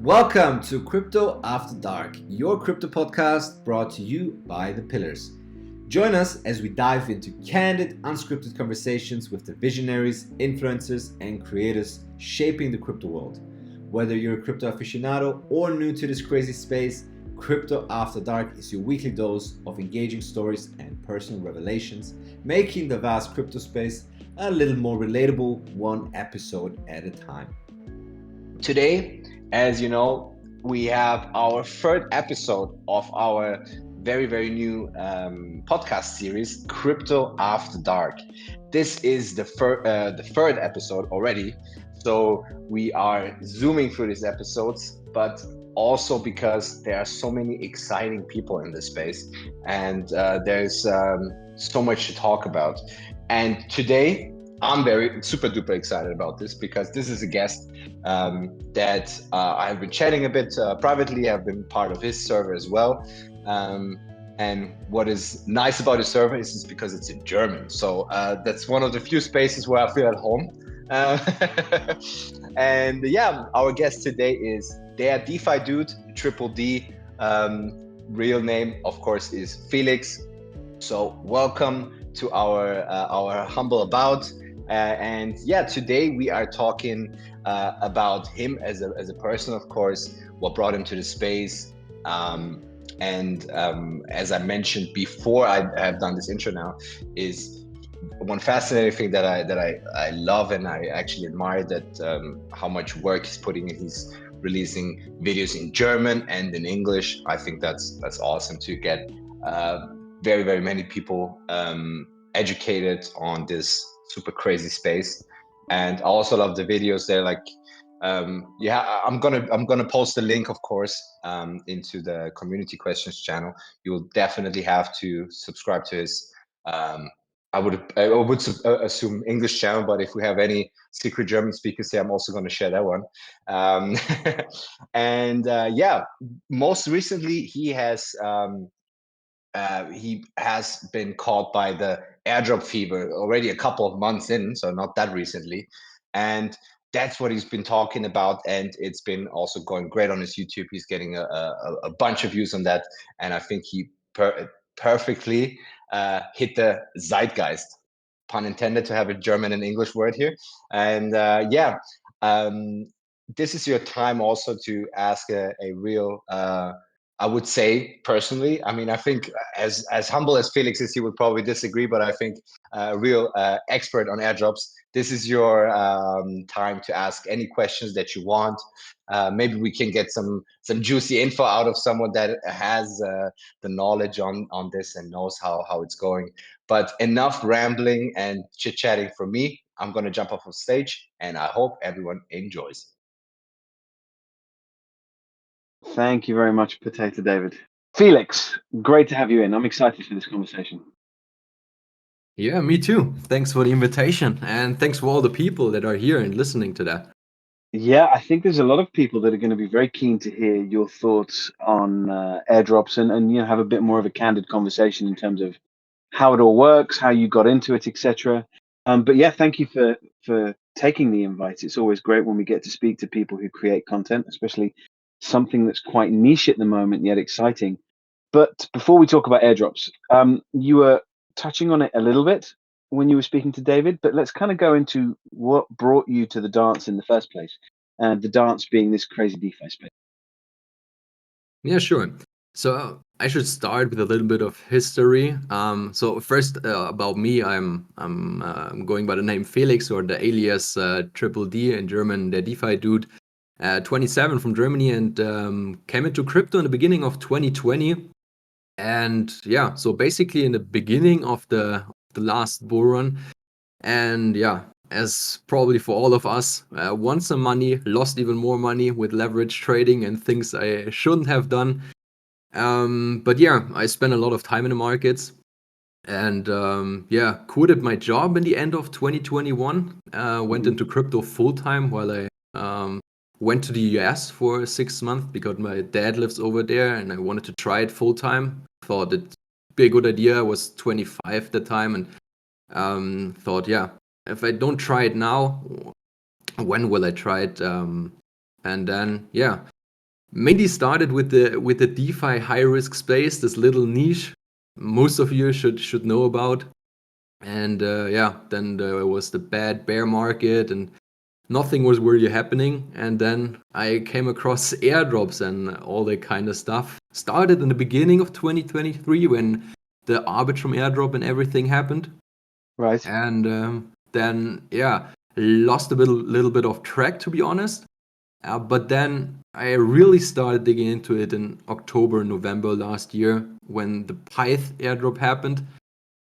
Welcome to Crypto After Dark, your crypto podcast brought to you by The Pillars. Join us as we dive into candid, unscripted conversations with the visionaries, influencers, and creators shaping the crypto world. Whether you're a crypto aficionado or new to this crazy space, Crypto After Dark is your weekly dose of engaging stories and personal revelations, making the vast crypto space a little more relatable, one episode at a time. Today, as you know, we have our third episode of our very new podcast series, Crypto After Dark. This is the third episode already, so we are zooming through these episodes, but also because there are so many exciting people in this space, and there's so much to talk about. And today, I'm very super duper excited about this because this is a guest that I've been chatting a bit privately. I've been part of his server as well. And what is nice about his server is because it's in German. So that's one of the few spaces where I feel at home. And yeah, our guest today is their Defi Dude, Triple D. Real name, of course, is Felix. So welcome to our humble about. And yeah, today we are talking about him as a person, of course, what brought him to the space. And as I mentioned before, I have done this intro now, is one fascinating thing that I love and I actually admire that how much work he's putting in. He's releasing videos in German and in English. I think that's awesome to get very many people educated on this super crazy space. And I also love the videos. They're like I'm gonna post the link, of course, into the community questions channel. You will definitely have to subscribe to his I would assume English channel, but if we have any secret German speakers here, I'm also going to share that one. And yeah, most recently he has been caught by the airdrop fever already a couple of months in, so not that recently. And that's what he's been talking about. And it's been also going great on his YouTube. He's getting a bunch of views on that. And I think he perfectly hit the zeitgeist, pun intended to have a German and English word here. And yeah, um, this is your time also to ask a real I would say personally, I mean, I think as humble as Felix is, he would probably disagree, but I think a real expert on airdrops, this is your time to ask any questions that you want. Maybe we can get some juicy info out of someone that has the knowledge on this and knows how it's going. But enough rambling and chit chatting from me. I'm going to jump off of stage, and I hope everyone enjoys. Thank you very much, Potato David. Felix, great to have you in. I'm excited for this conversation. Yeah, me too. Thanks for the invitation, and thanks for all the people that are here and listening to that. Yeah, I think there's a lot of people that are going to be very keen to hear your thoughts on airdrops and have a bit more of a candid conversation in terms of how it all works, how you got into it, etc. But yeah, thank you for taking the invite. It's always great when we get to speak to people who create content, especially something that's quite niche at the moment yet exciting. But before we talk about airdrops, you were touching on it a little bit when you were speaking to David, but let's kind of go into what brought you to the dance in the first place, and the dance being this crazy DeFi space. Yeah, sure. So I should start with a little bit of history. So first about me, I'm going by the name Felix, or the alias Triple D in German, der DeFi Dude. 27 from Germany, and came into crypto in the beginning of 2020. And yeah, so basically in the beginning of the last bull run. And yeah, as probably for all of us, won some money, lost even more money with leverage trading and things I shouldn't have done. But yeah, I spent a lot of time in the markets, and yeah, quitted my job in the end of 2021. Went into crypto full time while I went to the US for 6 months because my dad lives over there and I wanted to try it full time. Thought it'd be a good idea. I was 25 at the time, and thought, yeah, if I don't try it now, when will I try it? And then, yeah, mainly started with the DeFi high risk space, this little niche most of you should know about. And yeah, then there was the bad bear market and nothing was really happening. And then I came across airdrops and all that kind of stuff. Started in the beginning of 2023 when the Arbitrum airdrop and everything happened. Right. And then, yeah, lost a little bit of track, to be honest. But then I really started digging into it in October, November last year when the Pyth airdrop happened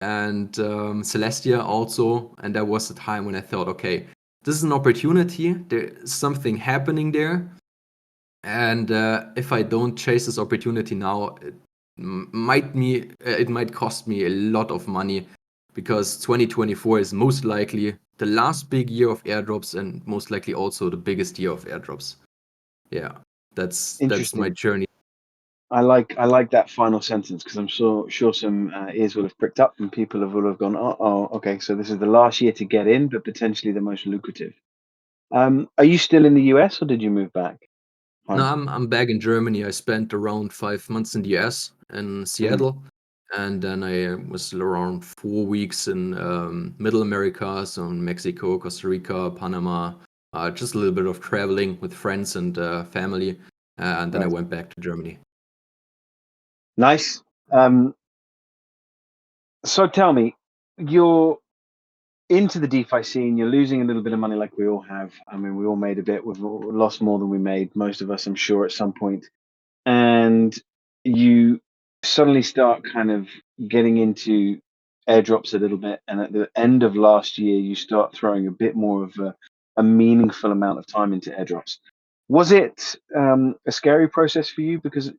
and Celestia also. And that was the time when I thought, okay, this is an opportunity. There's something happening there. And if I don't chase this opportunity now, it might cost me a lot of money because 2024 is most likely the last big year of airdrops and most likely also the biggest year of airdrops. Yeah, that's my Interesting. journey. I like that final sentence because I'm sure some ears will have pricked up and people will have gone, oh, okay, so this is the last year to get in, but potentially the most lucrative. Are you still in the US or did you move back No, home? I'm back in Germany. I spent around 5 months in the US in Mhm. Seattle, and then I was around 4 weeks in Middle America, so in Mexico, Costa Rica, Panama. Just a little bit of traveling with friends and family, and then I Right. went back to Germany. Nice. So tell me, you're into the DeFi scene, you're losing a little bit of money like we all have. I mean, we all made a bit, we've lost more than we made, most of us, I'm sure, at some point. And you suddenly start kind of getting into airdrops a little bit. And at the end of last year, you start throwing a bit more of a meaningful amount of time into airdrops. Was it a scary process for you? Because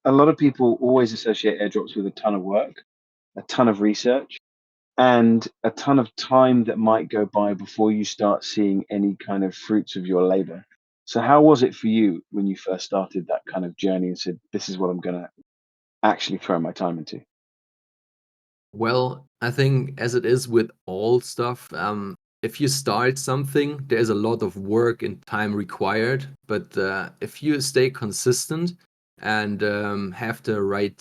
a lot of people always associate airdrops with a ton of work, a ton of research, and a ton of time that might go by before you start seeing any kind of fruits of your labor. So, how was it for you when you first started that kind of journey and said, "This is what I'm going to actually throw my time into"? Well, I think as it is with all stuff, if you start something, there's a lot of work and time required. But if you stay consistent and have the right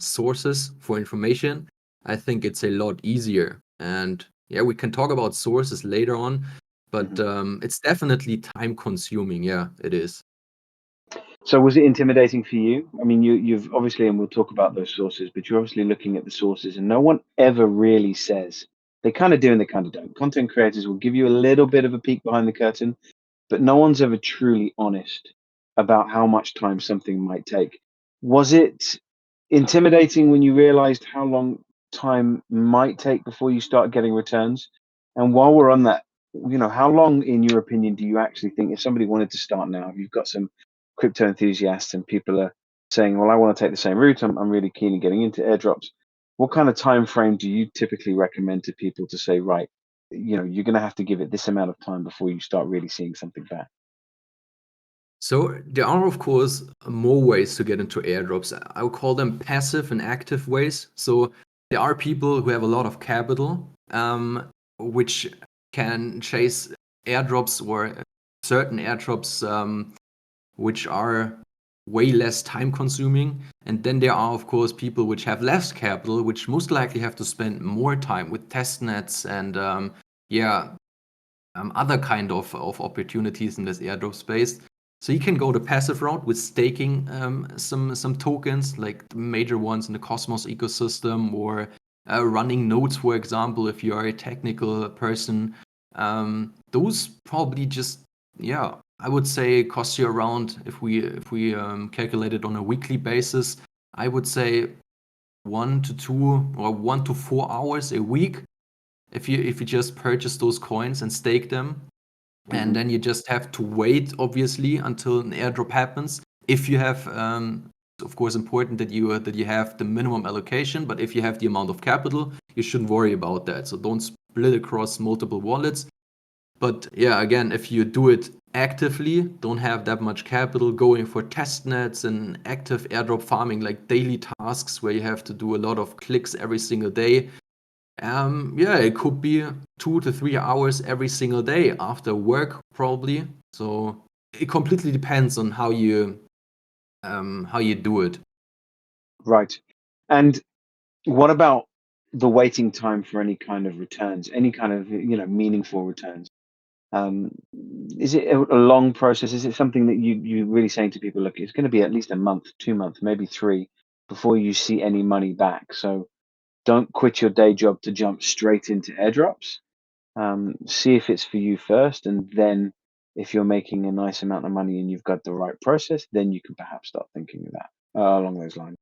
sources for information, I think it's a lot easier. And yeah, we can talk about sources later on, but Mhm. it's definitely time consuming. Yeah, it is. So, was it intimidating for you? I mean, you've obviously, and we'll talk about those sources, but you're obviously looking at the sources, and no one ever really says. They kind of do and they kind of don't. Content creators will give you a little bit of a peek behind the curtain, but no one's ever truly honest about how much time something might take. Was it intimidating when you realized how long time might take before you start getting returns? And while we're on that, how long, in your opinion, do you actually think if somebody wanted to start now, if you've got some crypto enthusiasts and people are saying, well, I want to take the same route, I'm really keen on getting into airdrops. What kind of time frame do you typically recommend to people to say, right, you're going to have to give it this amount of time before you start really seeing something back? So there are, of course, more ways to get into airdrops. I would call them passive and active ways. So there are people who have a lot of capital, which can chase airdrops or certain airdrops, which are way less time consuming. And then there are, of course, people which have less capital, which most likely have to spend more time with test nets and yeah, other kind of opportunities in this airdrop space. So you can go the passive route with staking some tokens, like the major ones in the Cosmos ecosystem, or running nodes, for example, if you are a technical person. Those probably just, yeah, I would say cost you around, if we calculate it on a weekly basis, I would say 1 to 2 or 1 to 4 hours a week if you just purchase those coins and stake them, and Hmm. then you just have to wait obviously until an airdrop happens. If you have it's of course important that you have the minimum allocation, but if you have the amount of capital, you shouldn't worry about that. So don't split across multiple wallets. But yeah, again, if you do it actively, don't have that much capital, going for test nets and active airdrop farming, like daily tasks where you have to do a lot of clicks every single day, yeah, it could be 2 to 3 hours every single day after work, probably. So it completely depends on how you how you do it. Right. And what about the waiting time for any kind of returns, any kind of meaningful returns? Um, is it a long process? Is it something that you really saying to people, look, it's going to be at least a month, 2 months, maybe three before you see any money back? So don't quit your day job to jump straight into airdrops. See if it's for you first, and then if you're making a nice amount of money and you've got the right process, then you can perhaps start thinking of that along those lines.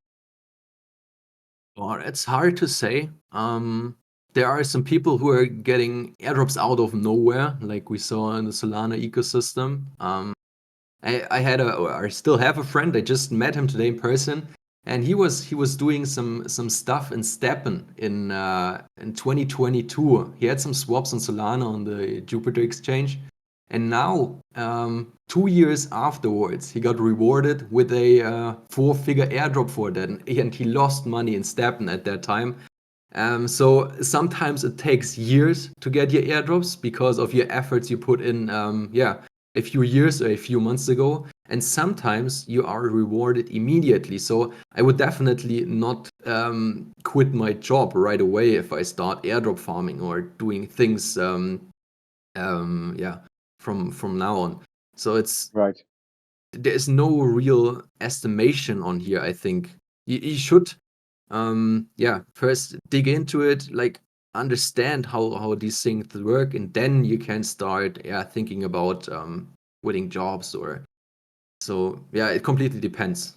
Or it's hard to say. There are some people who are getting airdrops out of nowhere, like we saw in the Solana ecosystem. I still have a friend. I just met him today in person, and he was doing some stuff in Steppen in 2022. He had some swaps on Solana on the Jupiter exchange, and now 2 years afterwards, he got rewarded with a four-figure airdrop for that, and he lost money in Steppen at that time. So sometimes it takes years to get your airdrops because of your efforts you put in, a few years or a few months ago, and sometimes you are rewarded immediately. So I would definitely not quit my job right away if I start airdrop farming or doing things, from now on. So Right. there's no real estimation on here. I think you should, first dig into it, like understand how these things work, and then you can start, thinking about quitting jobs or so. Yeah, it completely depends.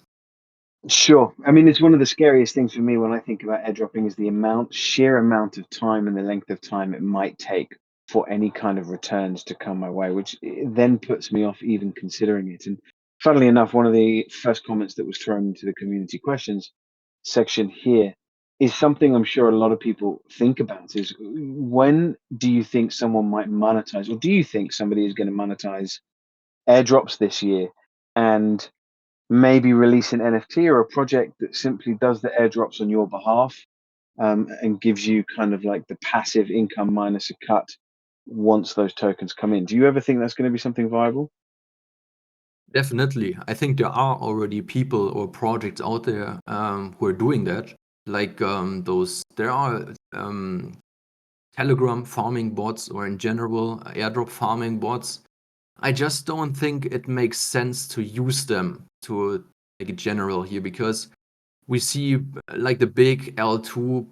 Sure. I mean, it's one of the scariest things for me when I think about airdropping is the sheer amount of time and the length of time it might take for any kind of returns to come my way, which then puts me off even considering it. And funnily enough, one of the first comments that was thrown into the community questions section here is something I'm sure a lot of people think about is when do you think someone might monetize, or do you think somebody is going to monetize airdrops this year and maybe release an NFT or a project that simply does the airdrops on your behalf, and gives you kind of like the passive income minus a cut once those tokens come in? Do you ever think that's going to be something viable? Definitely, I think there are already people or projects out there who are doing that. Like there are Telegram farming bots, or in general airdrop farming bots. I just don't think it makes sense to use them to make it general here, because we see like the big L2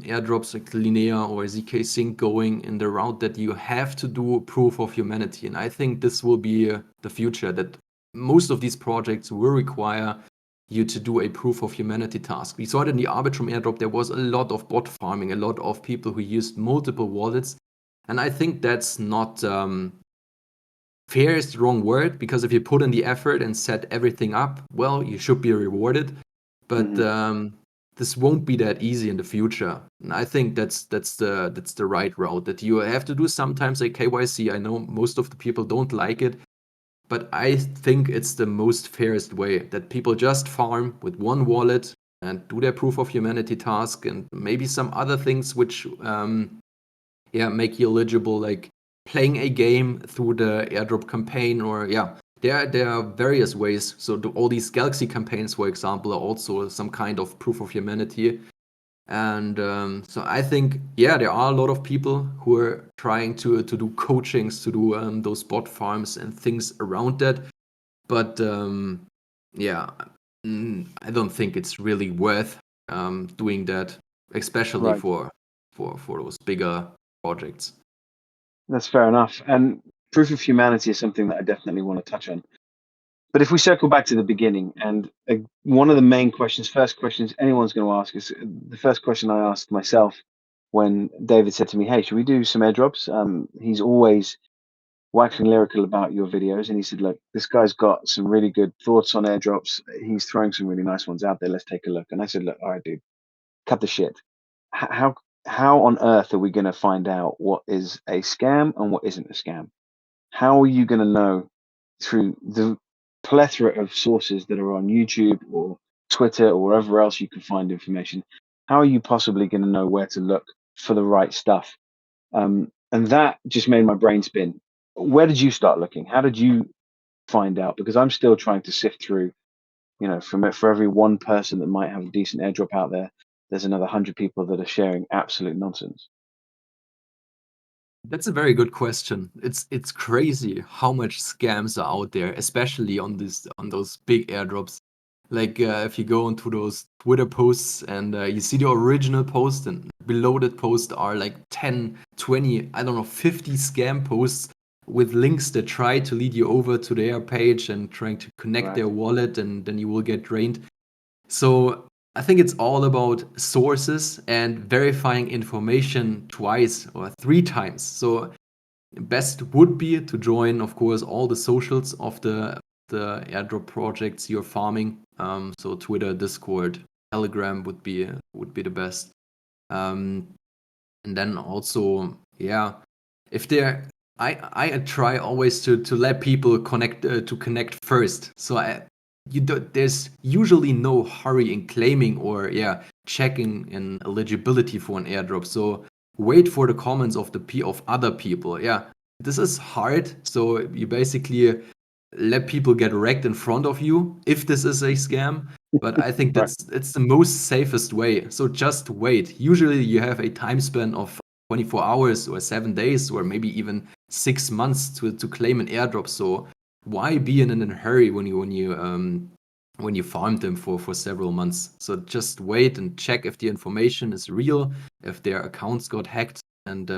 airdrops like Linear or ZK Sync going in the route that you have to do proof of humanity. And I think this will be the future, that most of these projects will require you to do a proof of humanity task. We saw it in the Arbitrum airdrop. There was a lot of bot farming, a lot of people who used multiple wallets. And I think that's not fair is the wrong word, because if you put in the effort and set everything up, well, you should be rewarded. But this won't be that easy in the future. And I think that's the right route that you have to do sometimes, like KYC. I know most of the people don't like it, but I think it's the most fairest way, that people just farm with one wallet and do their proof of humanity task, and maybe some other things which make you eligible, like playing a game through the airdrop campaign, or there are various ways. So all these Galaxy campaigns, for example, are also some kind of proof of humanity. And so I think, there are a lot of people who are trying to do coachings, to do those bot farms and things around that. But I don't think it's really worth doing that, especially Right. for those bigger projects. That's fair enough. And proof of humanity is something that I definitely want to touch on. But if we circle back to the beginning, and one of the main questions, first questions anyone's going to ask is the first question I asked myself when David said to me, "Hey, should we do some airdrops?" He's always waxing lyrical about your videos, and he said, "Look, this guy's got some really good thoughts on airdrops. He's throwing some really nice ones out there. Let's take a look." And I said, "Look, all right, dude, cut the shit. How on earth are we going to find out what is a scam and what isn't a scam? How are you going to know through the plethora of sources that are on YouTube or Twitter or wherever else you can find information? How are you possibly going to know where to look for the right stuff?" And that just made my brain spin. Where did you start looking? How did you find out? Because I'm still trying to sift through for every one person that might have a decent airdrop out there, there's another 100 people that are sharing absolute nonsense. That's a very good question. It's crazy how much scams are out there, especially on those big airdrops. Like if you go into those Twitter posts and you see the original post, and below that post are like 10, 20, I don't know, 50 scam posts with links that try to lead you over to their page and trying to connect Right. their wallet, and then you will get drained. So I think it's all about sources and verifying information twice or three times. So best would be to join, of course, all the socials of the airdrop projects you're farming. So Twitter, Discord, Telegram would be the best. Um, and then also, yeah, if they're I try always to let people connect first. So there's usually no hurry in claiming or checking in eligibility for an airdrop. So wait for the comments of of other people. Yeah, this is hard. So you basically let people get wrecked in front of you if this is a scam. But I think Right. it's the most safest way. So just wait. Usually you have a time span of 24 hours or 7 days or maybe even 6 months to claim an airdrop. So why be in a hurry when you farmed them for several months? So just wait and check if the information is real, if their accounts got hacked, and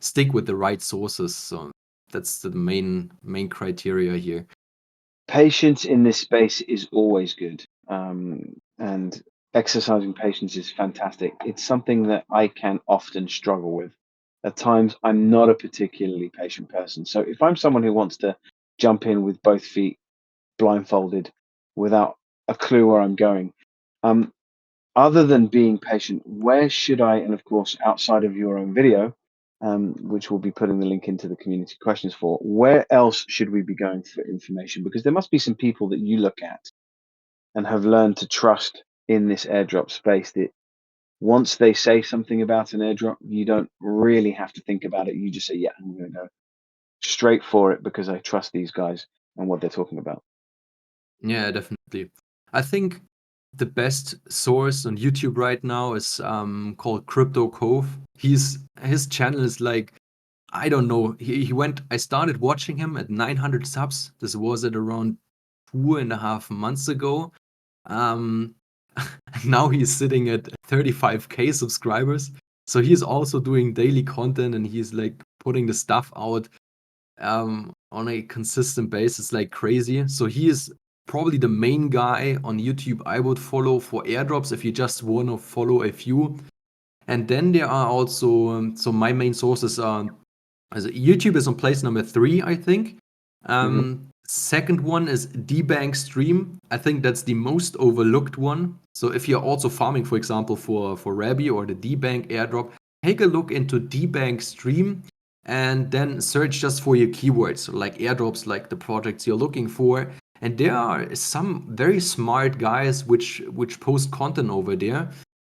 stick with the right sources. So that's the main criteria here. Patience in this space is always good. And exercising patience is fantastic. It's something that I can often struggle with. At times, I'm not a particularly patient person. So if I'm someone who wants to jump in with both feet blindfolded without a clue where I'm going, um, other than being patient, where should I, and of course, outside of your own video, which we'll be putting the link into the community questions for, where else should we be going for information? Because there must be some people that you look at and have learned to trust in this airdrop space that once they say something about an airdrop, you don't really have to think about it. You just say, yeah, I'm going to go straight for it because I trust these guys and what they're talking about. Yeah, definitely. I think the best source on YouTube right now is called Crypto Cove. His channel is like, I don't know. He went. I started watching him at 900 subs. This was at around 2.5 months ago. Um, now he's sitting at 35K subscribers. So he's also doing daily content, and he's like putting the stuff out on a consistent basis like crazy. So he is probably the main guy on YouTube I would follow for airdrops if you just want to follow a few. And then there are also so my main sources are YouTube is on place number 3, I think. Second one is Debank Stream. I think that's the most overlooked one. So if you're also farming, for example, for Rabby or the Debank airdrop, take a look into Debank Stream and then search just for your keywords, so like airdrops, like the projects you're looking for. And there are some very smart guys which post content over there.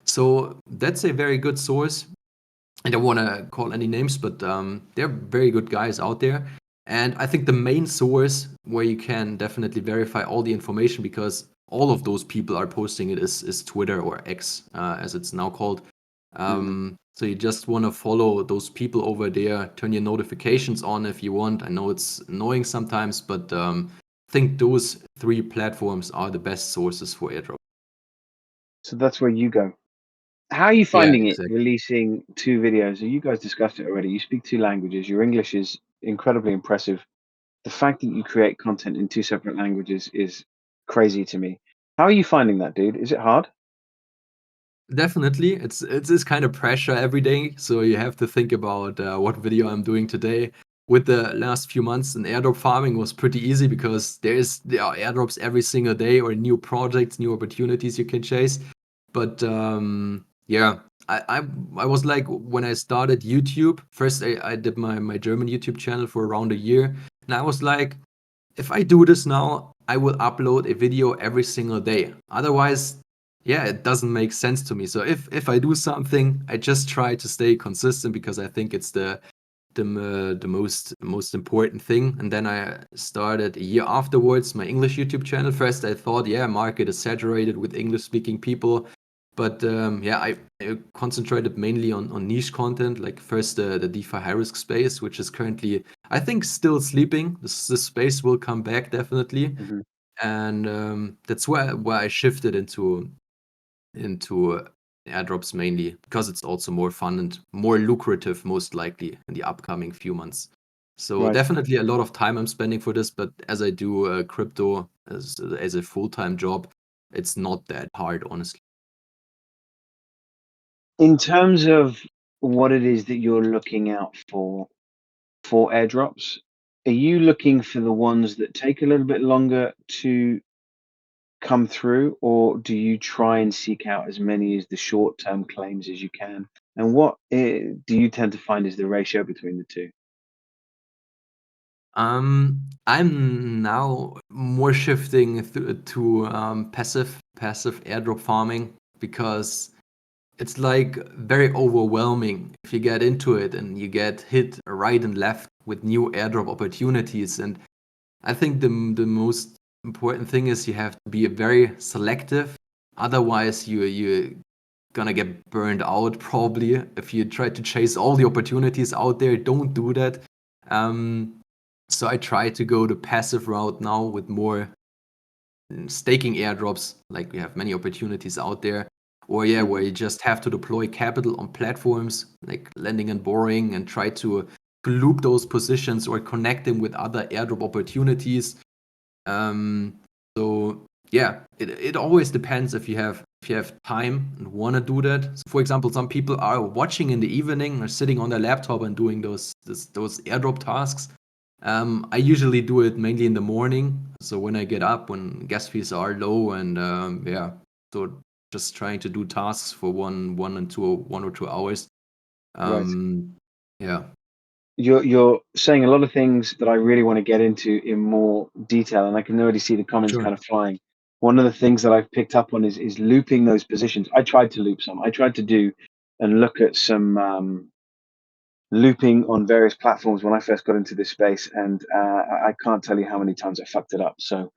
So that's a very good source. I don't want to call any names, but they're very good guys out there. And I think the main source where you can definitely verify all the information, because all of those people are posting it, is Twitter, or X, as it's now called. So you just want to follow those people over there, turn your notifications on if you want. I know it's annoying sometimes, but I think those 3 platforms are the best sources for airdrop. So that's where you go. How are you Yeah, finding it exactly. releasing 2 videos? You guys discussed it already. You speak 2 languages. Your English is incredibly impressive. The fact that you create content in 2 separate languages is crazy to me. How are you finding that, dude? Is it hard? Definitely, it's this kind of pressure every day. So you have to think about what video I'm doing today. With the last few months, and airdrop farming was pretty easy because there are airdrops every single day, or new projects, new opportunities you can chase. But yeah, I was like, when I started YouTube, first I did my German YouTube channel for around a year, and I was like, if I do this now, I will upload a video every single day. Otherwise, yeah, it doesn't make sense to me. So if I do something, I just try to stay consistent, because I think it's the the most important thing. And then I started a year afterwards my English YouTube channel. First, I thought, yeah, market is saturated with English-speaking people, but I concentrated mainly on niche content. Like first the DeFi high risk space, which is currently, I think, still sleeping. This space will come back definitely, Mhm. and that's where I shifted into airdrops mainly, because it's also more fun and more lucrative, most likely in the upcoming few months. So Right. definitely a lot of time I'm spending for this, but as I do crypto as a full-time job, it's not that hard, honestly. In terms of what it is that you're looking out for airdrops, are you looking for the ones that take a little bit longer to come through, or do you try and seek out as many as the short-term claims as you can? And what do you tend to find is the ratio between the two? I'm now more shifting to passive airdrop farming, because it's like very overwhelming if you get into it and you get hit right and left with new airdrop opportunities. And I think the most important thing is you have to be very selective. Otherwise, you're gonna get burned out probably if you try to chase all the opportunities out there. Don't do that. Um, so I try to go the passive route now with more staking airdrops. Like we have many opportunities out there, or where you just have to deploy capital on platforms like lending and borrowing, and try to loop those positions or connect them with other airdrop opportunities. So yeah, it always depends if you have time and want to do that. So for example, some people are watching in the evening or sitting on their laptop and doing those airdrop tasks. I usually do it mainly in the morning. So when I get up, when gas fees are low, and so just trying to do tasks for 1 or 2 hours. Right. Yeah, You're saying a lot of things that I really want to get into in more detail, and I can already see the comments sure. kind of flying. One of the things that I've picked up on is looping those positions. I tried to loop some. I tried to do and look at some looping on various platforms when I first got into this space, and I can't tell you how many times I fucked it up. So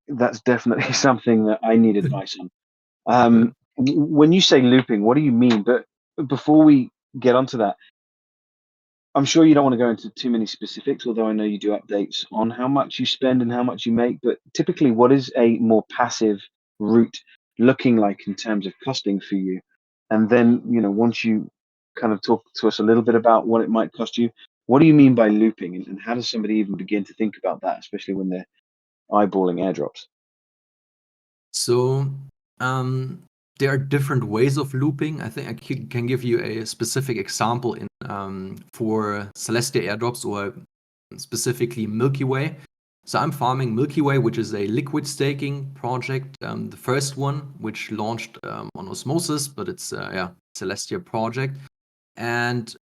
that's definitely something that I need advice on. When you say looping, what do you mean? But before we get onto that, I'm sure you don't want to go into too many specifics, although I know you do updates on how much you spend and how much you make. But typically, what is a more passive route looking like in terms of costing for you? And then, once you kind of talk to us a little bit about what it might cost you, what do you mean by looping, and how does somebody even begin to think about that, especially when they're eyeballing airdrops? So, um, there are different ways of looping. I think I can give you a specific example in for Celestia airdrops, or specifically Milky Way. So I'm farming Milky Way, which is a liquid staking project, the first one, which launched on Osmosis, but it's Celestia project. And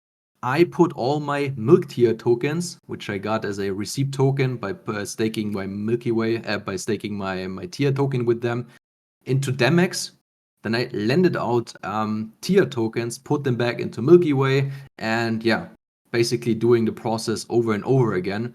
I put all my milk tier tokens, which I got as a receipt token by staking my Milky Way, by staking my tier token with them, into Demex. Then I lended out tier tokens, put them back into Milky Way, and basically doing the process over and over again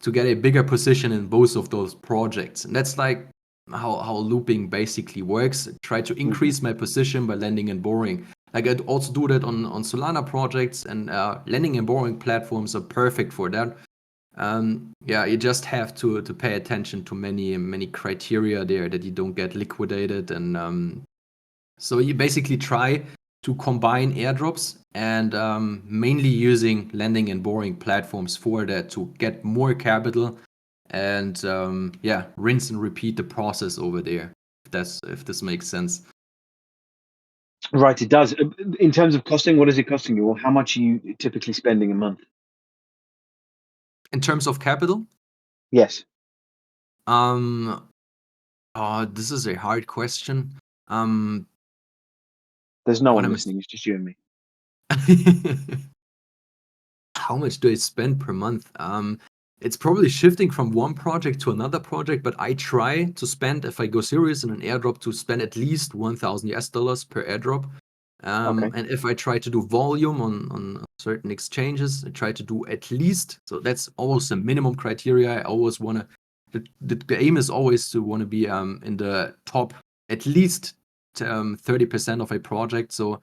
to get a bigger position in both of those projects. And that's like how looping basically works. Try to Hmm. increase my position by lending and borrowing. Like I also do that on Solana projects, and lending and borrowing platforms are perfect for that. You just have to pay attention to many criteria there that you don't get liquidated, and so you basically try to combine airdrops, and mainly using lending and borrowing platforms for that to get more capital, and rinse and repeat the process over there. If this makes sense. Right, it does. In terms of costing, what is it costing you, or how much are you typically spending a month? In terms of capital, Yes, um, this is a hard question. Um, there's no what one am listening. It's just you and me. I? How much do I spend per month? It's probably shifting from one project to another project, but I try to spend, if I go serious in an airdrop, to spend at least 1,000 US dollars per airdrop. Okay. And if I try to do volume on certain exchanges, I try to do at least, so that's always a minimum criteria. I always want to, the aim is always to want to be in the top at least 30% of a project. So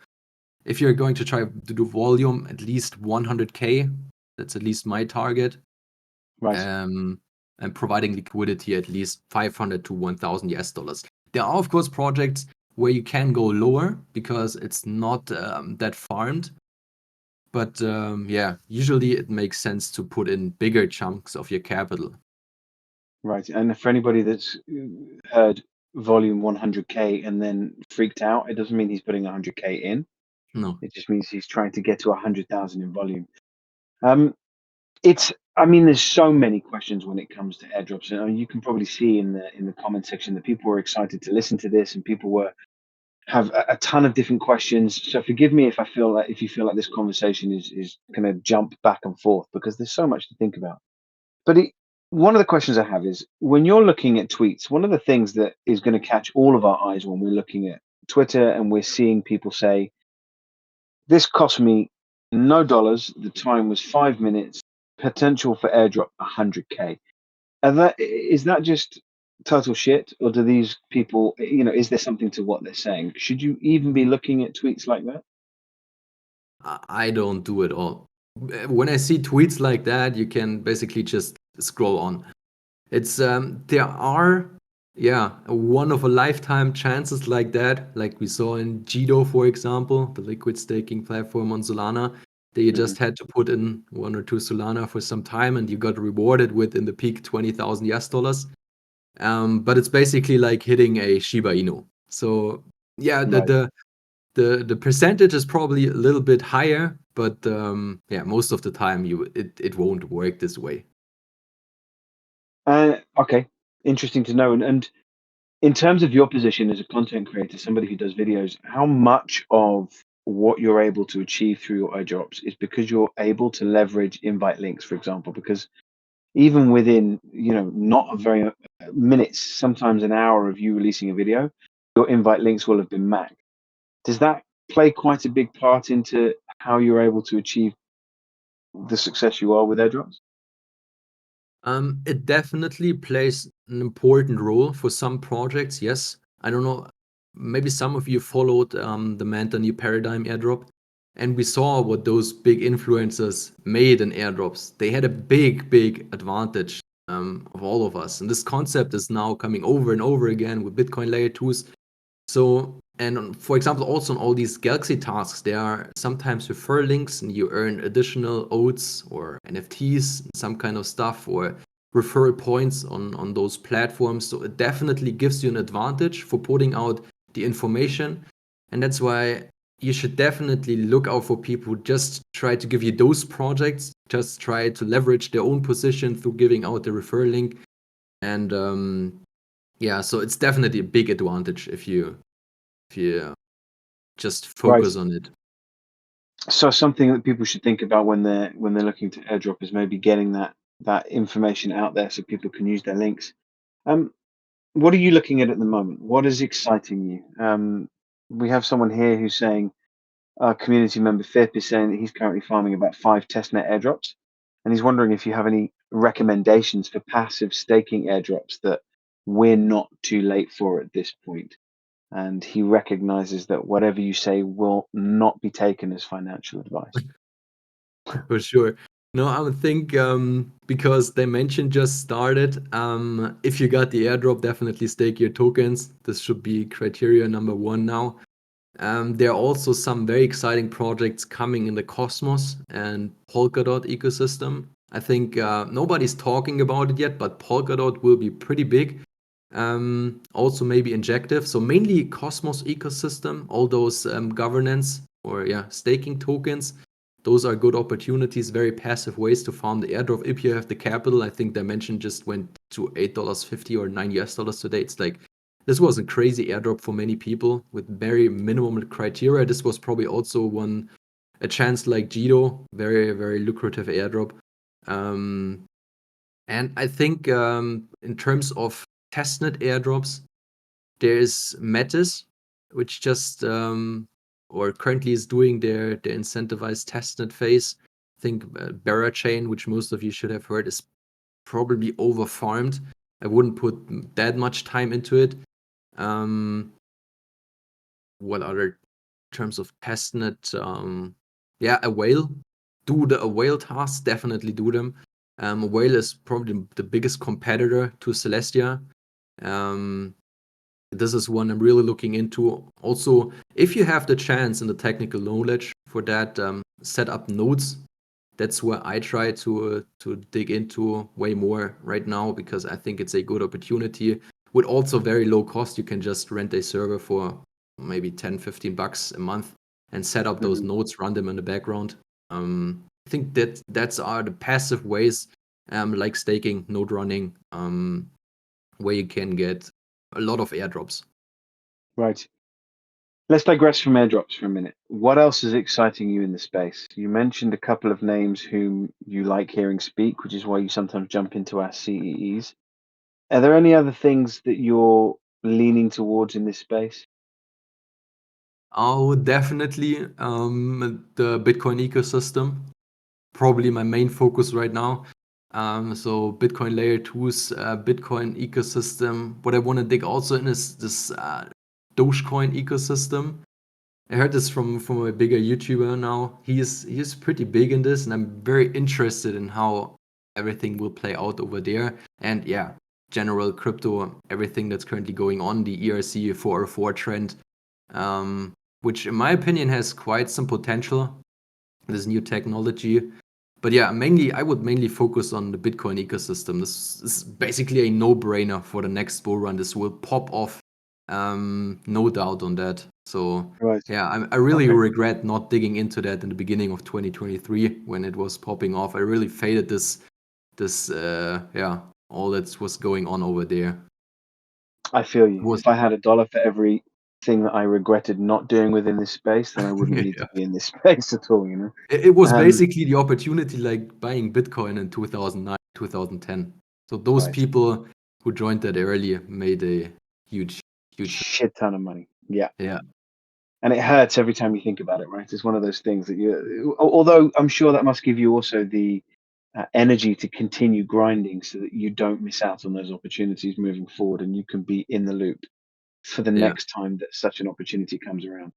if you're going to try to do volume, at least 100K, that's at least my target. Right. And providing liquidity at least 500 to 1,000 US dollars. There are, of course, projects where you can go lower because it's not that farmed. But yeah, usually it makes sense to put in bigger chunks of your capital. Right. And for anybody that's heard volume 100K and then freaked out, it doesn't mean he's putting 100K in. No. It just means he's trying to get to 100,000 in volume. I mean, there's so many questions when it comes to airdrops. And I mean, you can probably see in the comment section that people were excited to listen to this, and people have a ton of different questions. So forgive me if you feel like this conversation is going to jump back and forth, because there's so much to think about. But one of the questions I have is, when you're looking at tweets, one of the things that is going to catch all of our eyes when we're looking at Twitter and we're seeing people say, this cost me no dollars, the time was 5 minutes, potential for airdrop 100K. Is that just total shit, or do these people, is there something to what they're saying? Should you even be looking at tweets like that? I don't do it all. When I see tweets like that, you can basically just scroll on. It's there are one of a lifetime chances like that, like we saw in Jido, for example, the liquid staking platform on Solana. That you just had to put in 1 or 2 Solana for some time, and you got rewarded with in the peak 20,000 US dollars. But it's basically like hitting a Shiba Inu. So yeah, Right. the percentage is probably a little bit higher, but yeah, most of the time it won't work this way. Okay, interesting to know. And in terms of your position as a content creator, somebody who does videos, how much of what you're able to achieve through your airdrops is because you're able to leverage invite links, for example? Because even within, not a very minutes, sometimes an hour of you releasing a video, your invite links will have been maxed. Does that play quite a big part into how you're able to achieve the success you are with airdrops? It definitely plays an important role for some projects. Yes, I don't know. Maybe some of you followed the Manta New Paradigm airdrop, and we saw what those big influencers made in airdrops. They had a big advantage of all of us, and this concept is now coming over and over again with Bitcoin layer 2s. So, and for example, also on all these Galaxy tasks, there are sometimes refer links and you earn additional oats or NFTs, some kind of stuff, or referral points on those platforms. So it definitely gives you an advantage for putting out the information. And that's why you should definitely look out for people who just try to give you those projects, just try to leverage their own position through giving out the referral link. And yeah, so it's definitely a big advantage if you just Right. focus on it. So something that people should think about when they're looking to airdrop is maybe getting that information out there so people can use their links. What are you looking at the moment? What is exciting you? We have someone here who's saying, community member Fip is saying that he's currently farming about 5 testnet airdrops, and he's wondering if you have any recommendations for passive staking airdrops that we're not too late for at this point. And he recognizes that whatever you say will not be taken as financial advice. For sure. No, I would think because Dimension just started, if you got the airdrop, definitely stake your tokens. This should be criteria number 1 now. There are also some very exciting projects coming in the Cosmos and Polkadot ecosystem. I think nobody's talking about it yet, but Polkadot will be pretty big. Also maybe Injective. So mainly Cosmos ecosystem, all those governance or staking tokens. Those are good opportunities, very passive ways to farm the airdrop if you have the capital. I think Dimension just went to $8.50 or $9 US today. It's like, this was a crazy airdrop for many people with very minimum criteria. This was probably also a chance like Jido, very lucrative airdrop. And I think in terms of testnet airdrops, there's Metis, which just or currently is doing their incentivized testnet phase. I think Berachain, which most of you should have heard, is probably overfarmed. I wouldn't put that much time into it. What other terms of testnet? A whale. Do the whale tasks, definitely do them. A whale is probably the biggest competitor to Celestia. This is one I'm really looking into. Also, if you have the chance and the technical knowledge for that, set up nodes. That's where I try to dig into way more right now, because I think it's a good opportunity with also very low cost. You can just rent a server for maybe 10, 15 bucks a month and set up those nodes, run them in the background. I think that's are the passive ways, like staking, node running, where you can get a lot of airdrops. Right. Let's digress from airdrops for a minute. What else is exciting you in the space? You mentioned a couple of names whom you like hearing speak, which is why you sometimes jump into our CEEs. Are there any other things that you're leaning towards in this space? Oh, definitely the Bitcoin ecosystem. Probably my main focus right now. So Bitcoin layer 2's Bitcoin ecosystem. What I want to dig also in is this Dogecoin ecosystem. I heard this from a bigger YouTuber now. He's pretty big in this, and I'm very interested in how everything will play out over there. And yeah, general crypto, everything that's currently going on, the ERC 404 trend, which in my opinion has quite some potential. This new technology. But yeah, I would mainly focus on the Bitcoin ecosystem. This is basically a no-brainer for the next bull run. This will pop off, no doubt on that. So Right. yeah, I really Okay. regret not digging into that in the beginning of 2023 when it was popping off. I really faded this all that was going on over there. I feel It you. was If I had a dollar for every thing that I regretted not doing within this space, then I wouldn't need yeah. to be in this space at all, you know? It was Um, basically the opportunity like buying Bitcoin in 2009, 2010. So those right. people who joined that early made a huge. Shit ton of money. Yeah. Yeah. And it hurts every time you think about it, right? It's one of those things that although I'm sure that must give you also the energy to continue grinding so that you don't miss out on those opportunities moving forward and you can be in the loop for the Yeah. next time that such an opportunity comes around.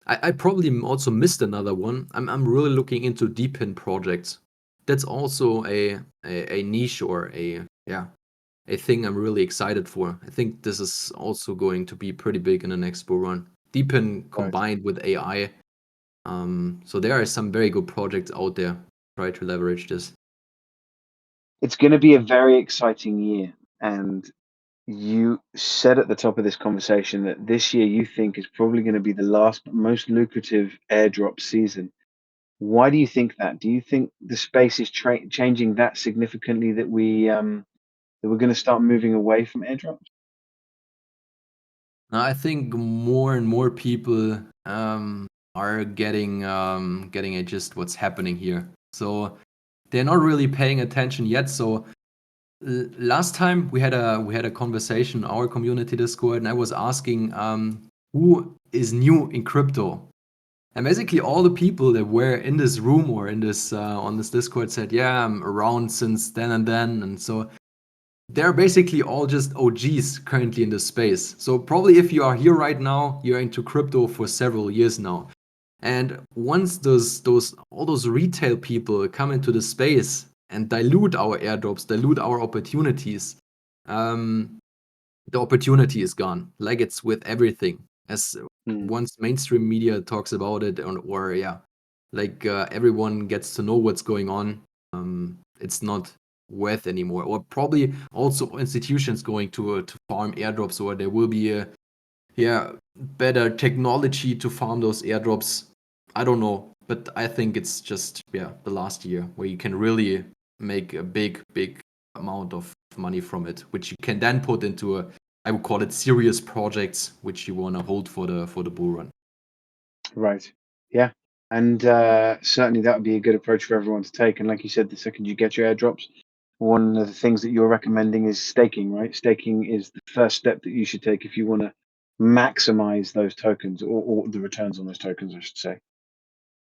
I probably also missed another one. I'm really looking into deepin projects. That's also a niche or a thing I'm really excited for. I think this is also going to be pretty big in the next bull run. Deepin Right. combined with AI. So there are some very good projects out there. Try to leverage this. It's going to be a very exciting year. And you said at the top of this conversation that this year you think is probably going to be the last but most lucrative airdrop season. Why do you think that? Do you think the space is changing that significantly that we're going to start moving away from airdrops? I think more and more people are getting a just what's happening here. So they're not really paying attention yet. So last time we had a conversation in our community Discord, and I was asking who is new in crypto. And basically, all the people that were in this room or in this on this Discord said, "Yeah, I'm around since then and then." And so they're basically all just OGs currently in this space. So probably if you are here right now, you're into crypto for several years now. And once all those retail people come into the space and dilute our airdrops, dilute our opportunities, um, the opportunity is gone. Like it's with everything. As Mm. once mainstream media talks about it, or yeah, like everyone gets to know what's going on. It's not worth anymore. Or probably also institutions going to farm airdrops, or there will be a better technology to farm those airdrops. I don't know, but I think it's just the last year where you can really make a big amount of money from it, which you can then put into I would call it serious projects, which you want to hold for the bull run. Right. Yeah. And certainly that would be a good approach for everyone to take. And like you said, the second you get your airdrops, one of the things that you're recommending is staking, right? Staking is the first step that you should take if you want to maximize those tokens or the returns on those tokens, I should say.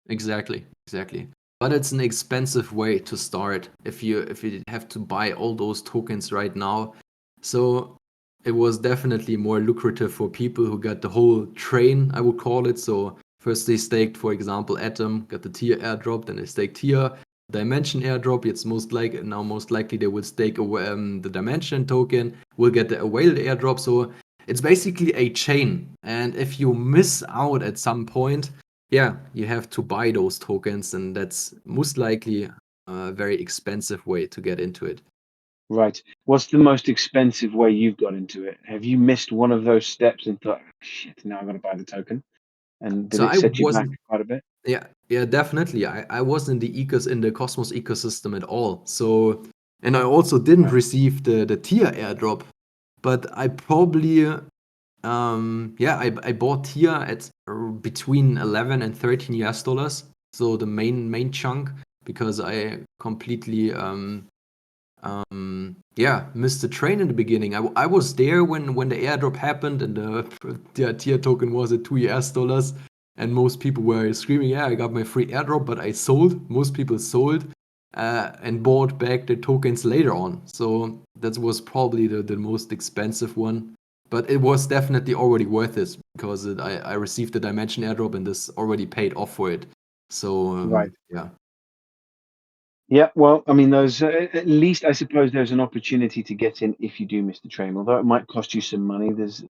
Exactly, exactly. But it's an expensive way to start if you have to buy all those tokens right now. So it was definitely more lucrative for people who got the whole train, I would call it. So first they staked, for example, Atom, got the tier airdrop, then they staked tier, dimension airdrop. It's most likely they will stake the dimension token, will get the whale airdrop. So it's basically a chain. And if you miss out at some point, yeah, you have to buy those tokens, and that's most likely a very expensive way to get into it. Right. What's the most expensive way you've got into it? Have you missed one of those steps and thought, shit, now I've got to buy the token? And did So it I set you back wasn't, quite a bit? yeah, definitely. I wasn't in the Cosmos ecosystem at all. So, and I also didn't Right. receive the tier airdrop, but I probably, yeah, I bought tier at between 11 and 13 US dollars. So the main chunk, because I completely, yeah, missed the train in the beginning. I was there when the airdrop happened and the tier token was at 2 US dollars, and most people were screaming, yeah, I got my free airdrop, but I sold. Most people sold and bought back the tokens later on. So that was probably the most expensive one. But it was definitely already worth it because I received the dimension airdrop and this already paid off for it. So Right. yeah. Yeah, well, I mean, those at least I suppose there's an opportunity to get in if you do miss the train. Although it might cost you some money,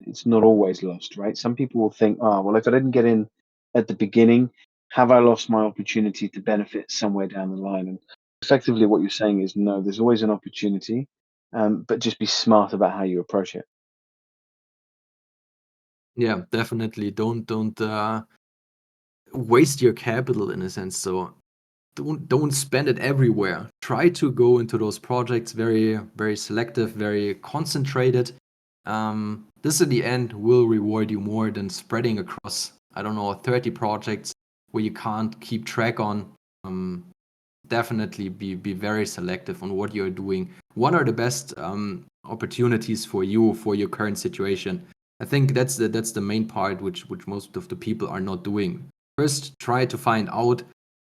it's not always lost, right? Some people will think, oh, well, if I didn't get in at the beginning, have I lost my opportunity to benefit somewhere down the line? And effectively, what you're saying is no, there's always an opportunity, but just be smart about how you approach it. Yeah, definitely. Don't waste your capital in a sense. So don't spend it everywhere. Try to go into those projects very selective, very concentrated. This in the end will reward you more than spreading across, I don't know, 30 projects where you can't keep track on. Um, Definitely be very selective on what you're doing. What are the best opportunities for you for your current situation? I think that's the main part which most of the people are not doing. First, try to find out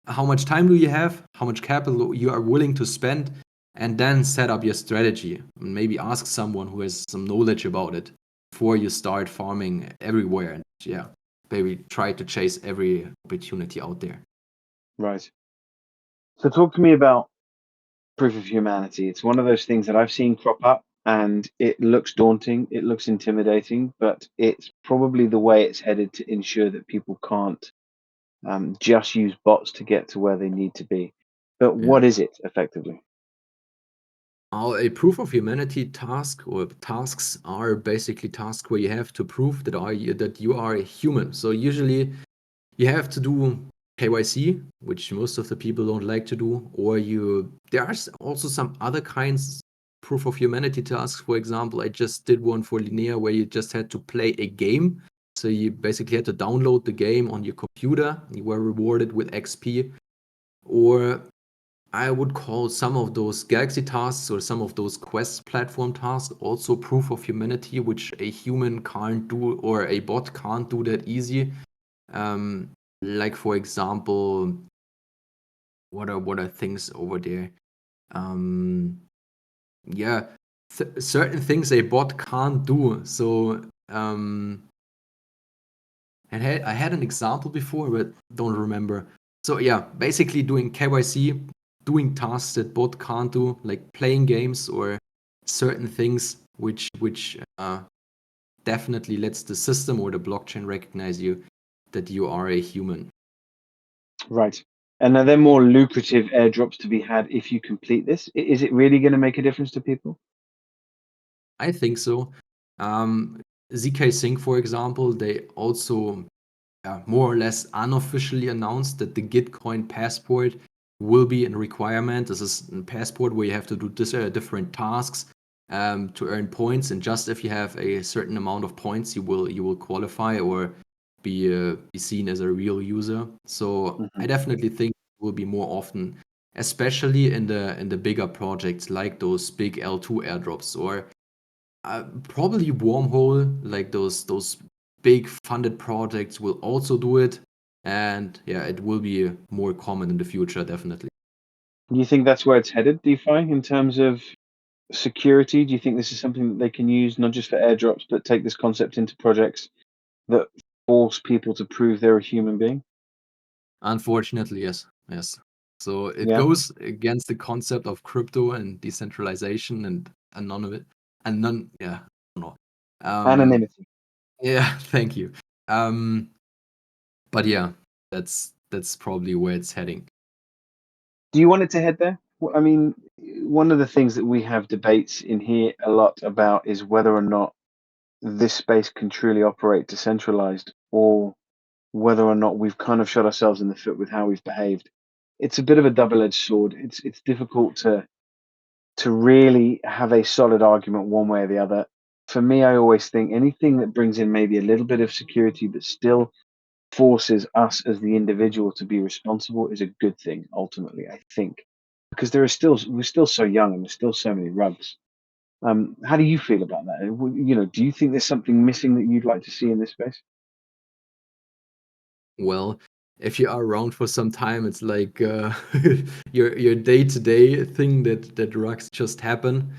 how much time do you have, how much capital you are willing to spend, and then set up your strategy. Maybe ask someone who has some knowledge about it before you start farming everywhere. And yeah, maybe try to chase every opportunity out there. Right. So talk to me about proof of humanity. It's one of those things that I've seen crop up and it looks daunting, it looks intimidating, but it's probably the way it's headed to ensure that people can't just use bots to get to where they need to be. But Yeah. what is it effectively? A proof of humanity task or tasks are basically tasks where you have to prove that you are a human. So usually you have to do KYC, which most of the people don't like to do, or there are also some other kinds proof of humanity tasks. For example, I just did one for Linnea where you just had to play a game. So you basically had to download the game on your computer. You were rewarded with XP. Or I would call some of those Galaxy tasks or some of those Quest platform tasks also proof of humanity, which a human can't do or a bot can't do that easy. Um, like for example, what are things over there? Um, yeah, certain things a bot can't do. So I had an example before, but don't remember. So yeah, basically doing KYC, doing tasks that bot can't do, like playing games or certain things which definitely lets the system or the blockchain recognize you that you are a human. Right. And are there more lucrative airdrops to be had if you complete this? Is it really going to make a difference to people? I think so. ZK Sync, for example, they also more or less unofficially announced that the Gitcoin passport will be a requirement. This is a passport where you have to do different tasks to earn points, and just if you have a certain amount of points, you will qualify or be seen as a real user. So I definitely think it will be more often, especially in the bigger projects like those big L2 airdrops or Probably Wormhole, like those big funded projects will also do it, and yeah, it will be more common in the future, definitely. Do you think that's where it's headed, DeFi, in terms of security? Do you think this is something that they can use not just for airdrops, but take this concept into projects that force people to prove they're a human being? Unfortunately, yes, yes. So it Yeah, goes against the concept of crypto and decentralization and none of it, and none, yeah, I don't know. anonymity. Yeah, thank you. Um, but yeah, that's probably where it's heading. Do you want it to head there? I mean, one of the things that we have debates in here a lot about is whether or not this space can truly operate decentralized, or whether or not we've kind of shot ourselves in the foot with how we've behaved. It's a bit of a double-edged sword. It's difficult to really have a solid argument one way or the other. For me, I always think anything that brings in maybe a little bit of security but still forces us as the individual to be responsible is a good thing ultimately, I think, because we're still so young and there's still so many rugs. How do you feel about that? Do you think there's something missing that you'd like to see in this space? Well, if you are around for some time, it's like your day-to-day thing that drugs just happen.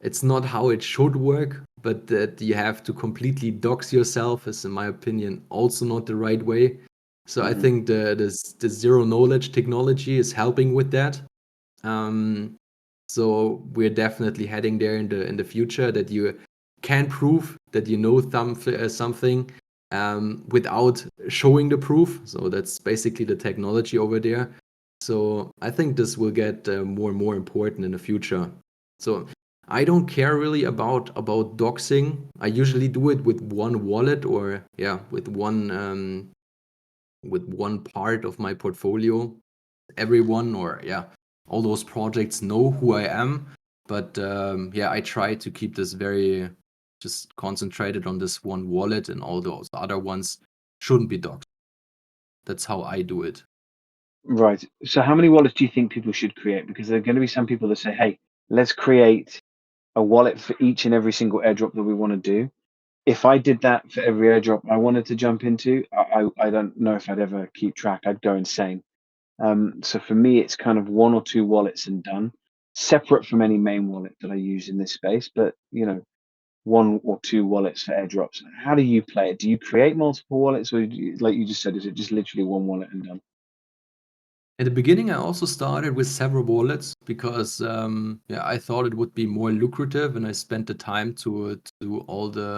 It's not how it should work, but that you have to completely dox yourself is, in my opinion, also not the right way. So I Hmm. think the zero knowledge technology is helping with that. Um, so we're definitely heading there in the future that you can prove that you know something without showing the proof. So that's basically the technology over there. So I think this will get more and more important in the future. So I don't care really about doxing. I usually do it with one wallet or yeah, with one part of my portfolio. Everyone or yeah, all those projects know who I am. But yeah, I try to keep this very just concentrated on this one wallet, and all those other ones shouldn't be doxed. That's how I do it. Right. So how many wallets do you think people should create? Because there are going to be some people that say, hey, let's create a wallet for each and every single airdrop that we want to do. If I did that for every airdrop I wanted to jump into, I don't know if I'd ever keep track. I'd go insane. So for me, it's kind of one or two wallets and done, separate from any main wallet that I use in this space. But one or two wallets for airdrops. How do you play it? Do you create multiple wallets, or like you just said, is it just literally one wallet and done? In the beginning, I also started with several wallets because yeah, I thought it would be more lucrative, and I spent the time to do all the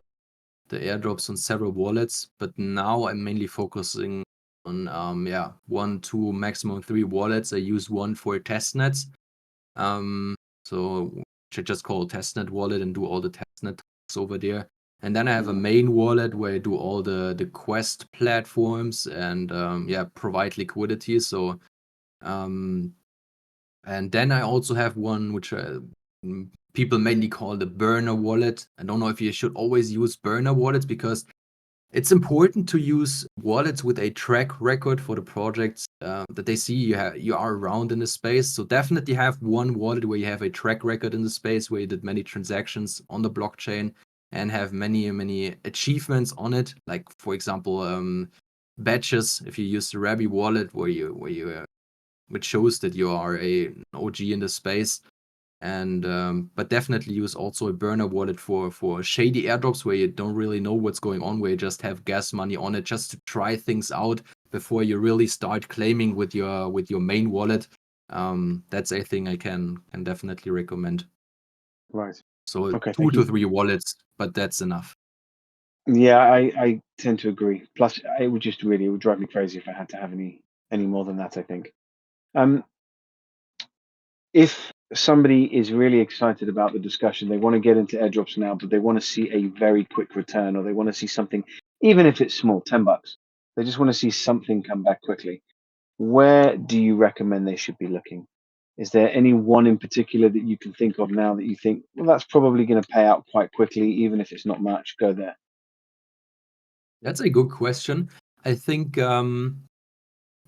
airdrops on several wallets. But now I'm mainly focusing on yeah, one, two, maximum three wallets. I use one for testnets. So which I just call testnet wallet and do all the testnet tasks over there. And then I have a Mm. main wallet where I do all the Quest platforms and yeah, provide liquidity. So um, and then I also have one which people mainly call the burner wallet. I don't know if you should always use burner wallets because it's important to use wallets with a track record for the projects that they see you are around in the space. So definitely have one wallet where you have a track record in the space, where you did many transactions on the blockchain and have many achievements on it. Like for example, badges. If you use the Rabi wallet, where you which shows that you are an OG in the space. And but definitely use also a burner wallet for shady airdrops where you don't really know what's going on, where you just have gas money on it just to try things out before you really start claiming with your main wallet. That's a thing I can definitely recommend. Right. So Okay. two Thank to you. three wallets, but that's enough. Yeah, I tend to agree. Plus, it would drive me crazy if I had to have any more than that, I think. Um, if somebody is really excited about the discussion, they want to get into airdrops now, but they want to see a very quick return, or they want to see something, even if it's small, $10. They just want to see something come back quickly. Where do you recommend they should be looking? Is there any one in particular that you can think of now that you think, well, that's probably going to pay out quite quickly, even if it's not much? Go there. That's a good question. I think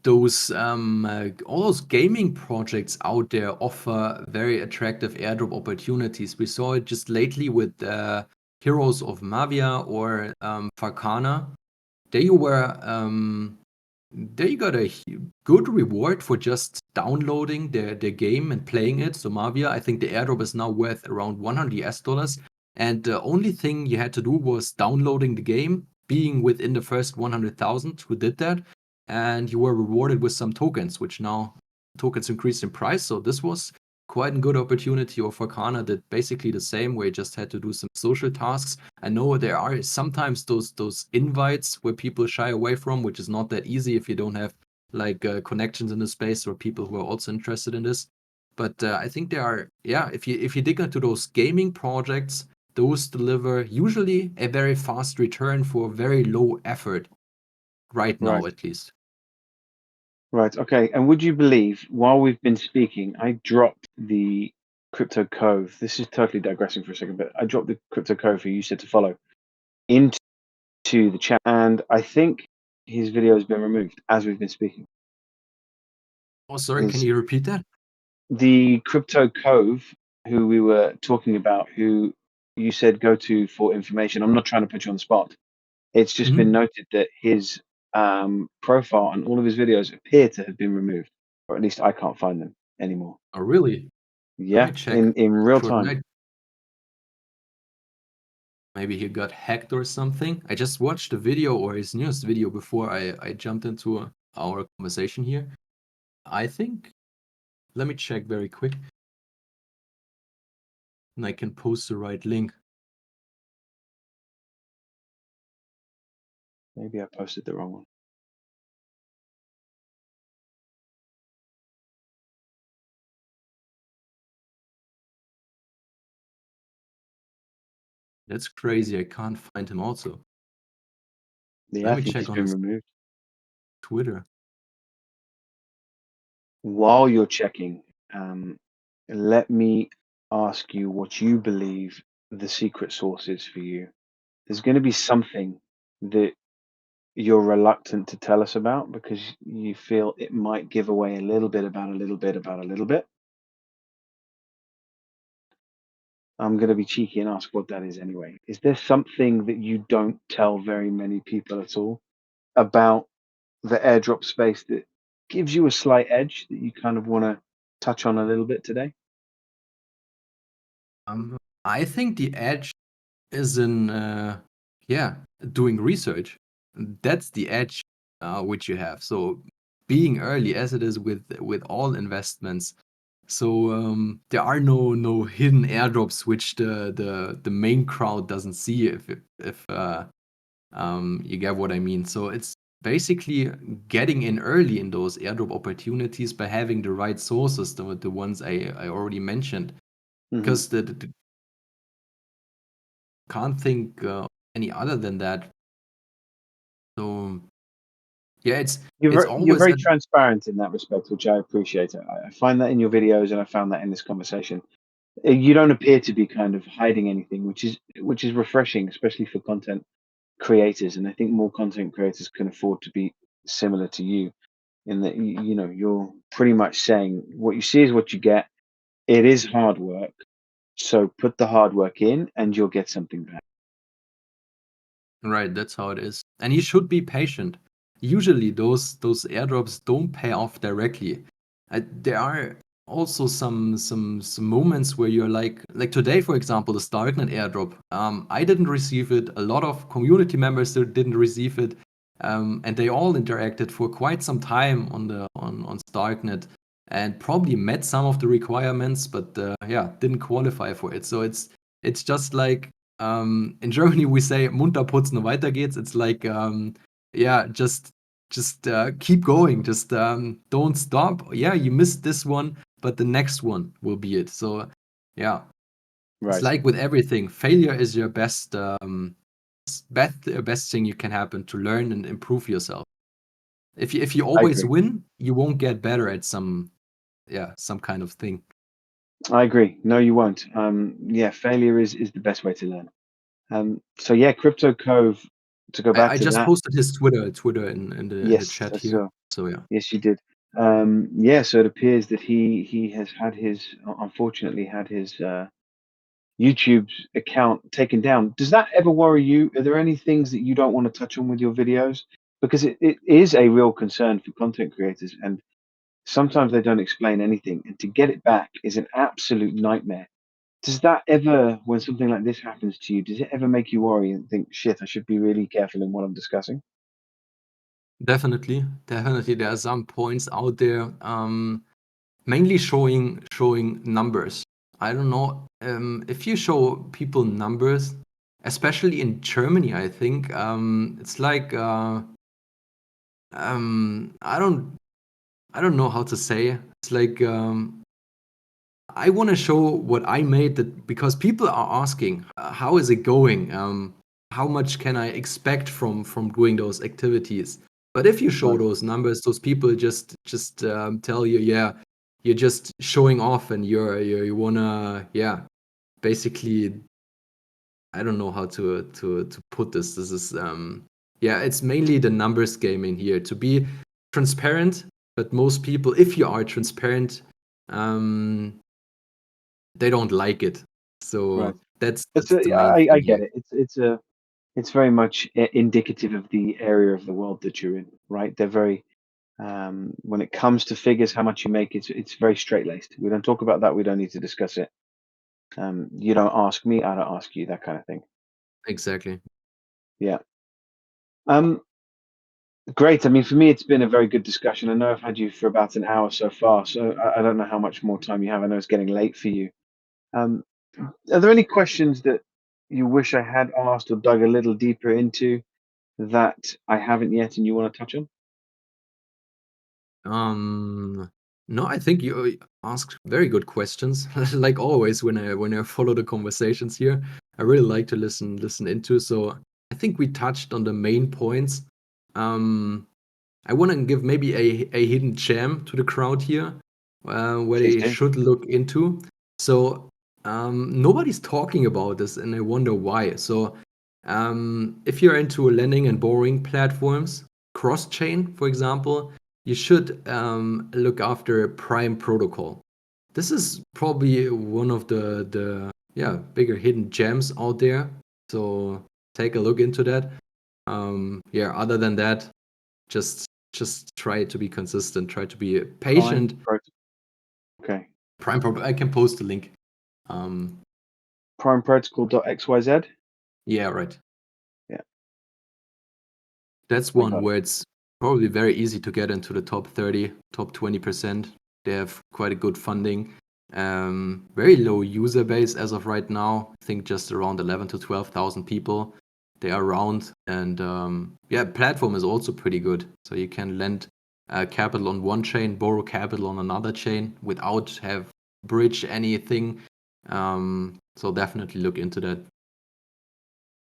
those all those gaming projects out there offer very attractive airdrop opportunities. We saw it just lately with Heroes of Mavia or Farcana, they were they got a good reward for just downloading their game and playing it. So Mavia, I think the airdrop is now worth around $100, and the only thing you had to do was downloading the game, being within the first 100,000 who did that, and you were rewarded with some tokens, which now tokens increased in price. So this was quite a good opportunity. Or Farcana did basically the same, where you just had to do some social tasks. I know there are sometimes those invites where people shy away from, which is not that easy if you don't have like connections in the space or people who are also interested in this. But I think there are, yeah, if you dig into those gaming projects, those deliver usually a very fast return for very low effort, right now Right. at least. Right. Okay. And would you believe, while we've been speaking, I dropped the crypto cove. This is totally digressing for a second, but I dropped the crypto cove who you said to follow into the chat, and I think his video has been removed as we've been speaking. Oh, sorry, can you repeat that? The crypto cove who we were talking about, who you said go to for information. I'm not trying to put you on the spot. It's just been noted that his profile and all of his videos appear to have been removed, or at least I can't find them anymore. Oh, really? Let Yeah, me check. in real Sure, time. maybe he got hacked or something. I just watched the video or his newest video before I jumped into our conversation here. I think, let me check very quick. And I can post the right link. Maybe I posted the wrong one. That's crazy. I can't find him also. Yeah, Let I me think check he's on been his removed. Twitter. While you're checking, let me ask you what you believe the secret source is for you. There's going to be something that you're reluctant to tell us about because you feel it might give away a little bit about a little bit about a little bit. I'm going to be cheeky and ask what that is anyway. Is there something that you don't tell very many people at all about the airdrop space that gives you a slight edge that you kind of want to touch on a little bit today? I think the edge is in doing research. That's the edge which you have. So being early, as it is with all investments. So there are no hidden airdrops which the main crowd doesn't see, if you get what I mean. So it's basically getting in early in those airdrop opportunities by having the right sources, the ones I already mentioned. Because the can't think any other than that. So yeah, it's You're always very transparent in that respect, which I appreciate. I find that in your videos, and I found that in this conversation. You don't appear to be kind of hiding anything, which is refreshing, especially for content creators. And I think more content creators can afford to be similar to you, in that you know you're pretty much saying what you see is what you get. It is hard work, so put the hard work in, and you'll get something back. right. That's how it is, and you should be patient. Usually, those airdrops don't pay off directly. There are also some moments where you're like today, for example, the Starknet airdrop. I didn't receive it. A lot of community members didn't receive it, and they all interacted for quite some time on Starknet, and probably met some of the requirements, but yeah, didn't qualify for it. So it's just like in Germany we say munter putzen, weiter geht's. It's like yeah, just keep going. Just don't stop. Yeah, you missed this one, but the next one will be it. So yeah, it's Right. like with everything. Failure is your best thing you can happen to learn and improve yourself. If you I always agree. win, you won't get better at some kind of thing. I agree. No, you won't. Yeah, failure is the best way to learn. So yeah, Crypto Cove. To go back I to just that, posted his Twitter in the yes, chat I here. saw. So yeah. Yes, you did. Yeah, so it appears that he has had his, unfortunately, had his YouTube's account taken down. Does that ever worry you? Are there any things that you don't want to touch on with your videos? Because it is a real concern for content creators, and sometimes they don't explain anything, and to get it back is an absolute nightmare. Does that ever, when something like this happens to you, does it ever make you worry and think, shit, I should be really careful in what I'm discussing? Definitely, definitely. There are some points out there, mainly showing numbers. I don't know if you show people numbers, especially in Germany. I think it's like I don't know how to say. It's like I want to show what I made that because people are asking, how is it going? How much can I expect from doing those activities? But if you show Right. those numbers, those people just tell you, yeah, you're just showing off, and you wanna, yeah, basically, I don't know how to put this. This is yeah, it's mainly the numbers game in here to be transparent. But most people, if you are transparent, um, they don't like it. Right. So that's It's that's the main I thing get here. it. It's very much indicative of the area of the world that you're in, right? They're very when it comes to figures, how much you make, it's very straight laced. We don't talk about that. We don't need to discuss it. You don't ask me, I don't ask you, that kind of thing. Exactly. Yeah. Um, Great. I mean, for me, it's been a very good discussion. I know I've had you for about an hour so far, so I don't know how much more time you have. I know it's getting late for you. Um, are there any questions that you wish I had asked or dug a little deeper into that I haven't yet and you want to touch on? Um, no, I think you ask very good questions. Like always, when I follow the conversations here, I really like to listen into. So I think we touched on the main points. Um, I want to give maybe a hidden gem to the crowd here, where Please they do. should look into. So nobody's talking about this, and I wonder why. So if you're into lending and borrowing platforms, cross-chain, for example, you should look after Prime Protocol. This is probably one of the yeah, bigger hidden gems out there. So take a look into that. Yeah, other than that, just try to be consistent, try to be Prime patient. Protocol. Okay. I can post the link. Um, Prime Protocol.xyz. yeah, right. Yeah, That's I one got it. where it's probably very easy to get into the top 30, top 20%. They have quite a good funding. Very low user base as of right now. I think just around 11 to 12,000 people they are around. And yeah, platform is also pretty good. So you can lend capital on one chain, borrow capital on another chain without have bridge anything. So definitely look into that.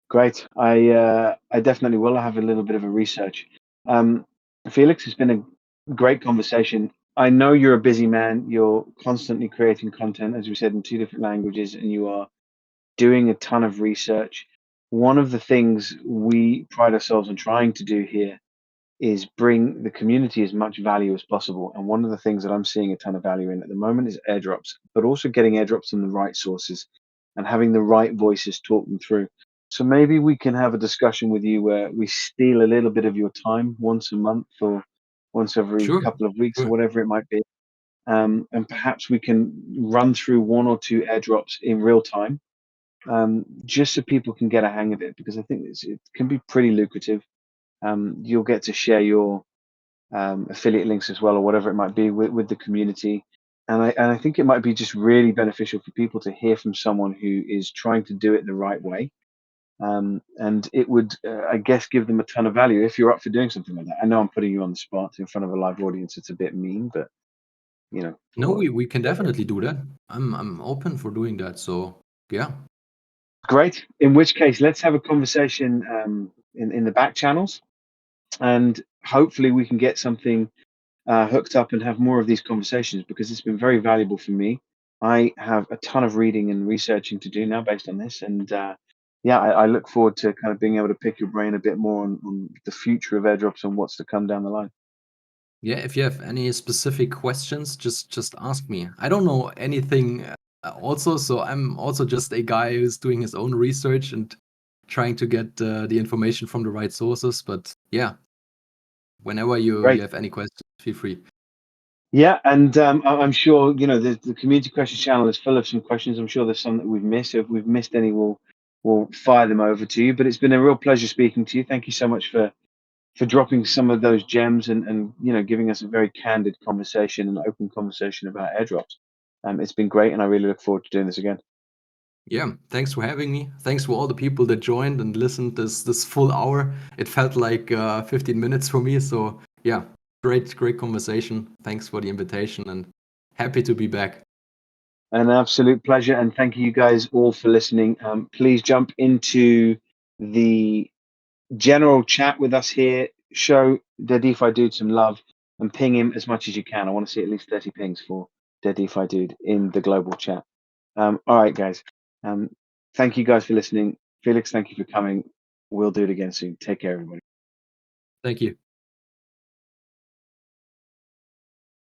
Great. I definitely will have a little bit of a research. Um, Felix, it's been a great conversation. I know you're a busy man. You're constantly creating content, as we said, in two different languages, and you are doing a ton of research. One of the things we pride ourselves on trying to do here is bring the community as much value as possible. And one of the things that I'm seeing a ton of value in at the moment is airdrops, but also getting airdrops from the right sources and having the right voices talk them through. So maybe we can have a discussion with you where we steal a little bit of your time once a month or once every Sure. couple of weeks or Sure. whatever it might be. And perhaps we can run through one or two airdrops in real time, just so people can get a hang of it, because I think it can be pretty lucrative. You'll get to share your affiliate links as well, or whatever it might be, with the community. And I think it might be just really beneficial for people to hear from someone who is trying to do it the right way. And it would, I guess, give them a ton of value if you're up for doing something like that. I know I'm putting you on the spot in front of a live audience. It's a bit mean, but you know, No, we can definitely do that. I'm open for doing that. So yeah. great. In which case, let's have a conversation in the back channels, and hopefully we can get something hooked up and have more of these conversations, because it's been very valuable for me. I have a ton of reading and researching to do now based on this, and yeah, I look forward to kind of being able to pick your brain a bit more on the future of airdrops and what's to come down the line. Yeah, if you have any specific questions, just ask me. I don't know anything also, so I'm also just a guy who's doing his own research and trying to get the information from the right sources. But yeah, whenever you Great. have any questions, feel free. Yeah, and I'm sure the community questions channel is full of some questions. I'm sure there's some that we've missed. If we've missed any, we'll fire them over to you. But it's been a real pleasure speaking to you. Thank you so much for dropping some of those gems and giving us a very candid conversation and open conversation about airdrops. It's been great, and I really look forward to doing this again. Yeah, thanks for having me. Thanks for all the people that joined and listened this full hour. It felt like 15 minutes for me. So yeah, great conversation. Thanks for the invitation and happy to be back. An absolute pleasure, and thank you guys all for listening. Please jump into the general chat with us here. Show the DeFi Dude some love and ping him as much as you can. I want to see at least 30 pings for the DeFi Dude in the global chat. All right, guys. Thank you guys for listening. Felix, thank you for coming. We'll do it again soon. Take care, everybody. Thank you.